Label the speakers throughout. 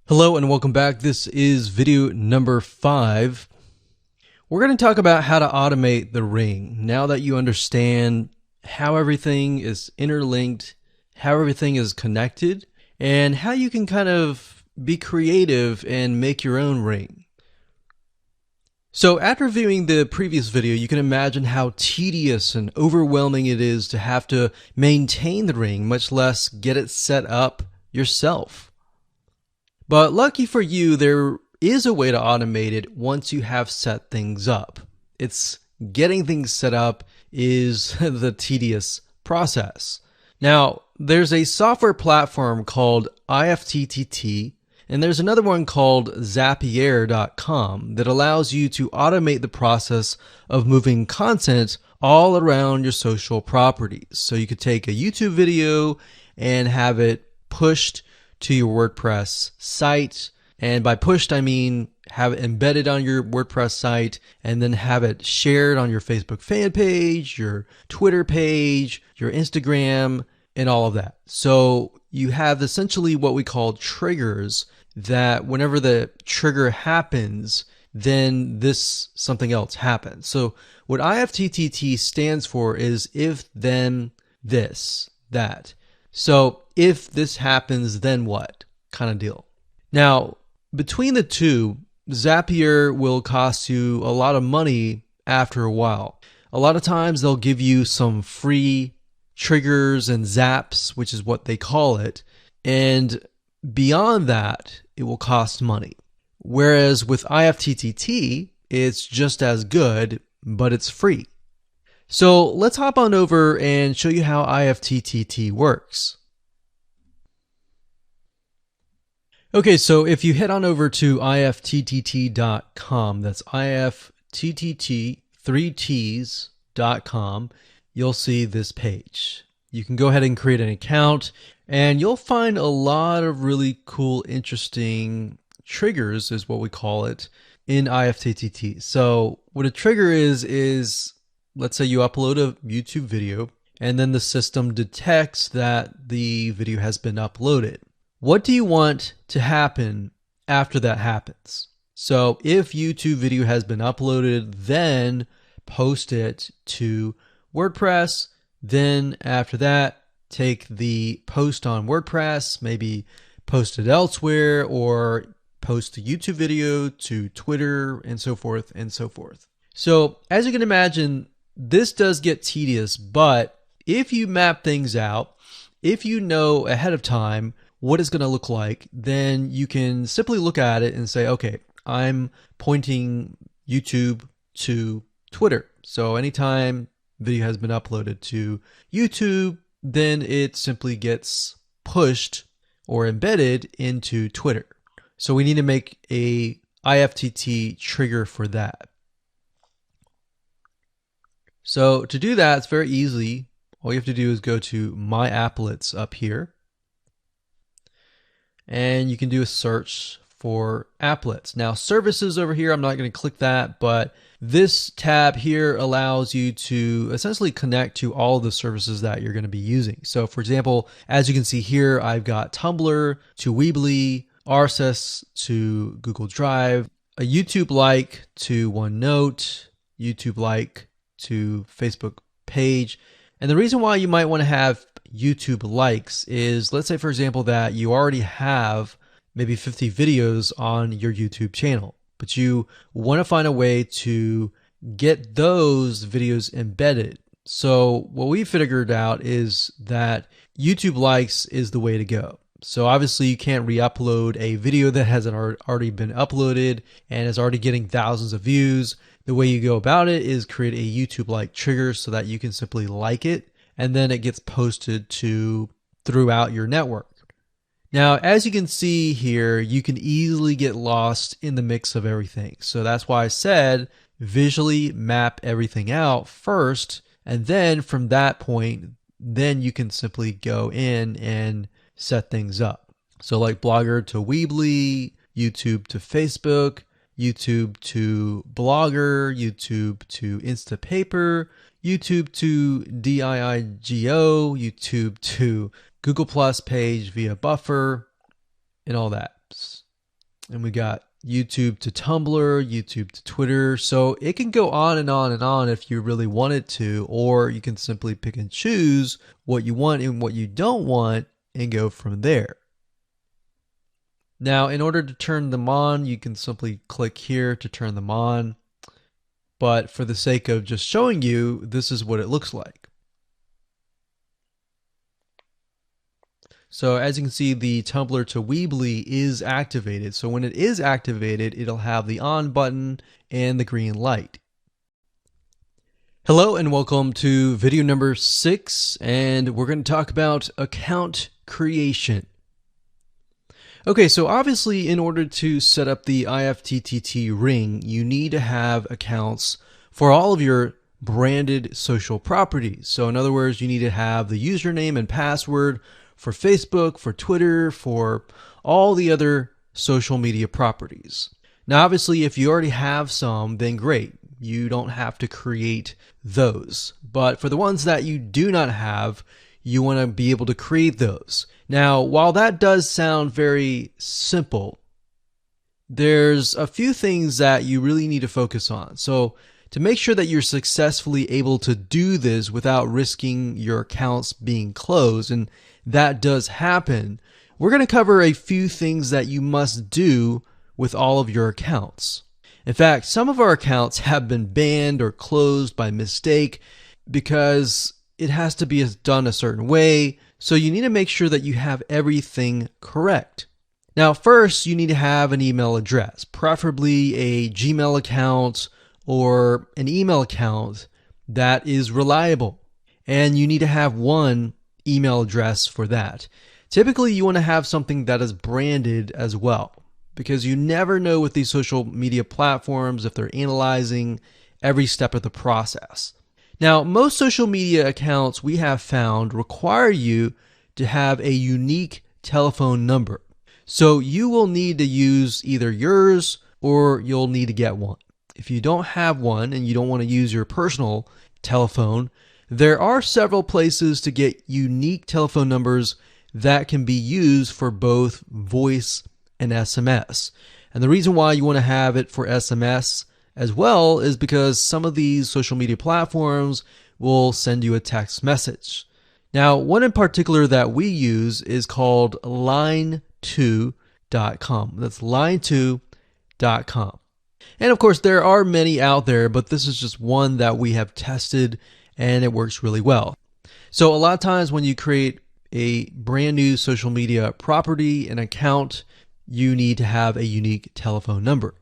Speaker 1: Hello and welcome back. This is video number 5. We're going to talk about how to automate the ring. Now that you understand how everything is interlinked, how everything is connected, and how you can kind of be creative and make your own ring. So after viewing the previous video, you can imagine how tedious and overwhelming it is to have to maintain the ring, much less get it set up yourself. But lucky for you, there is a way to automate it once you have set things up. It's getting things set up is the tedious process. Now, there's a software platform called IFTTT, and there's another one called Zapier.com that allows you to automate the process of moving content all around your social properties. So you could take a YouTube video and have it pushed to your WordPress site. And by pushed, I mean have it embedded on your WordPress site and then have it shared on your Facebook fan page, your Twitter page, your Instagram, and all of that. So you have essentially what we call triggers that whenever the trigger happens, then something else happens. So what IFTTT stands for is if, then, this, that. So if this happens, then what kind of deal. Now, between the two, Zapier will cost you a lot of money after a while. A lot of times they'll give you some free triggers and zaps, which is what they call it. And beyond that, it will cost money. Whereas with IFTTT, it's just as good, but it's free. So let's hop on over and show you how IFTTT works. Okay, so if you head on over to ifttt.com, that's ifttt3ts.com, you'll see this page. You can go ahead and create an account, and you'll find a lot of really cool, interesting triggers, is what we call it, in IFTTT. So what a trigger is let's say you upload a YouTube video, and then the system detects that the video has been uploaded. What do you want to happen after that happens? So if YouTube video has been uploaded, then post it to WordPress. Then after that, take the post on WordPress, maybe post it elsewhere, or post the YouTube video to Twitter, and so forth and so forth. So as you can imagine, this does get tedious, but if you map things out, if you know ahead of time what it's going to look like, then you can simply look at it and say, okay, I'm pointing YouTube to Twitter. So anytime video has been uploaded to YouTube, then it simply gets pushed or embedded into Twitter. So we need to make a IFTTT trigger for that. So to do that, it's very easy. All you have to do is go to My Applets up here, and you can do a search for applets. Now, services over here, I'm not going to click that, but this tab here allows you to essentially connect to all the services that you're going to be using. So for example, as you can see here, I've got Tumblr to Weebly, RSS to Google Drive, a YouTube like to OneNote, YouTube like to Facebook page. And the reason why you might want to have YouTube likes is, let's say for example that you already have maybe 50 videos on your YouTube channel, but you want to find a way to get those videos embedded. So what we figured out is that YouTube likes is the way to go. So obviously you can't re-upload a video that hasn't already been uploaded and is already getting thousands of views. The way you go about it is create a YouTube like trigger so that you can simply like it, and then it gets posted to throughout your network. Now, as you can see here, you can easily get lost in the mix of everything. So that's why I said visually map everything out first, and then from that point, then you can simply go in and set things up. So like Blogger to Weebly, YouTube to Facebook, YouTube to Blogger, YouTube to Instapaper, YouTube to DIIGO, YouTube to Google Plus page via Buffer, and all that. and we got YouTube to Tumblr, YouTube to Twitter. So it can go on and on and on if you really want it to, or you can simply pick and choose what you want and what you don't want and go from there. Now, in order to turn them on, you can simply click here to turn them on. But for the sake of just showing you, this is what it looks like. So as you can see, the Tumblr to Weebly is activated. So when it is activated, it'll have the on button and the green light. Hello and welcome to video number 6, and we're going to talk about account creation. Okay, so obviously in order to set up the IFTTT ring, you need to have accounts for all of your branded social properties. So in other words, you need to have the username and password for Facebook, for Twitter, for all the other social media properties. Now, obviously, if you already have some, then great. You don't have to create those. But for the ones that you do not have, you want to be able to create those. Now, while that does sound very simple, there's a few things that you really need to focus on. So to make sure that you're successfully able to do this without risking your accounts being closed, and that does happen, we're going to cover a few things that you must do with all of your accounts. In fact, some of our accounts have been banned or closed by mistake because it has to be done a certain way. So you need to make sure that you have everything correct. Now, first, you need to have an email address, preferably a Gmail account or an email account that is reliable. And you need to have one email address for that. Typically, you want to have something that is branded as well, because you never know with these social media platforms if they're analyzing every step of the process. Now, most social media accounts we have found require you to have a unique telephone number. So you will need to use either yours or you'll need to get one. If you don't have one and you don't want to use your personal telephone, there are several places to get unique telephone numbers that can be used for both voice and SMS. And the reason why you want to have it for SMS as well is because some of these social media platforms will send you a text message. Now, one in particular that we use is called line2.com. That's line2.com. And of course, there are many out there, but this is just one that we have tested and it works really well. So a lot of times when you create a brand new social media property, an account, you need to have a unique telephone number.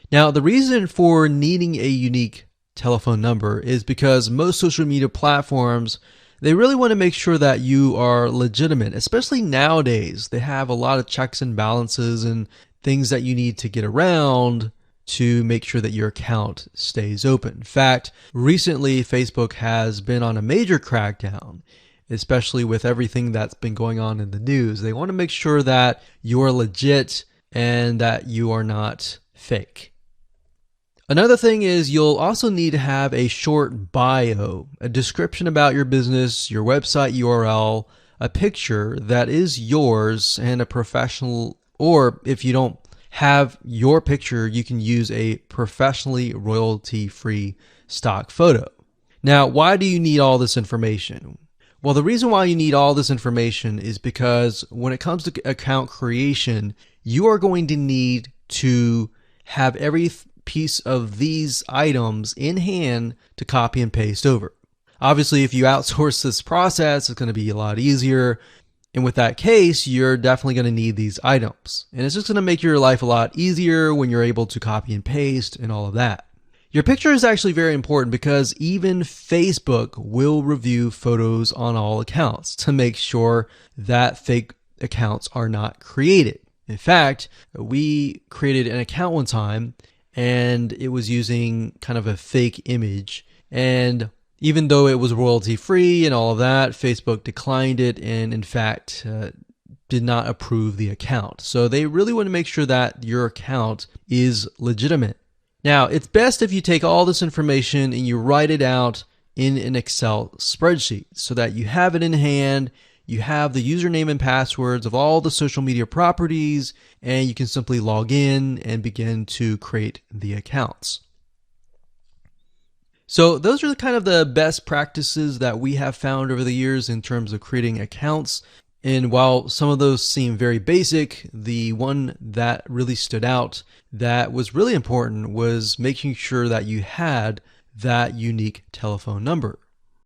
Speaker 1: Now, the reason for needing a unique telephone number is because most social media platforms, they really want to make sure that you are legitimate, especially nowadays. They have a lot of checks and balances and things that you need to get around to make sure that your account stays open. In fact, recently Facebook has been on a major crackdown, especially with everything that's been going on in the news. They want to make sure that you are legit and that you are not fake. Another thing is you'll also need to have a short bio, a description about your business, your website URL, a picture that is yours, and a professional, or if you don't have your picture, you can use a professionally royalty-free stock photo. Now, why do you need all this information? Well, the reason why you need all this information is because when it comes to account creation, you are going to need to have every piece of these items in hand to copy and paste over. Obviously, if you outsource this process, it's going to be a lot easier. And with that case, you're definitely going to need these items. And it's just going to make your life a lot easier when you're able to copy and paste and all of that. Your picture is actually very important because even Facebook will review photos on all accounts to make sure that fake accounts are not created. In fact, we created an account one time and it was using kind of a fake image, and even though it was royalty free and all of that, Facebook declined it and in fact did not approve the account. So they really want to make sure that your account is legitimate. Now, it's best if you take all this information and you write it out in an Excel spreadsheet so that you have it in hand. you have the username and passwords of all the social media properties, and you can simply log in and begin to create the accounts. So those are kind of the best practices that we have found over the years in terms of creating accounts. And while some of those seem very basic, the one that really stood out that was really important was making sure that you had that unique telephone number.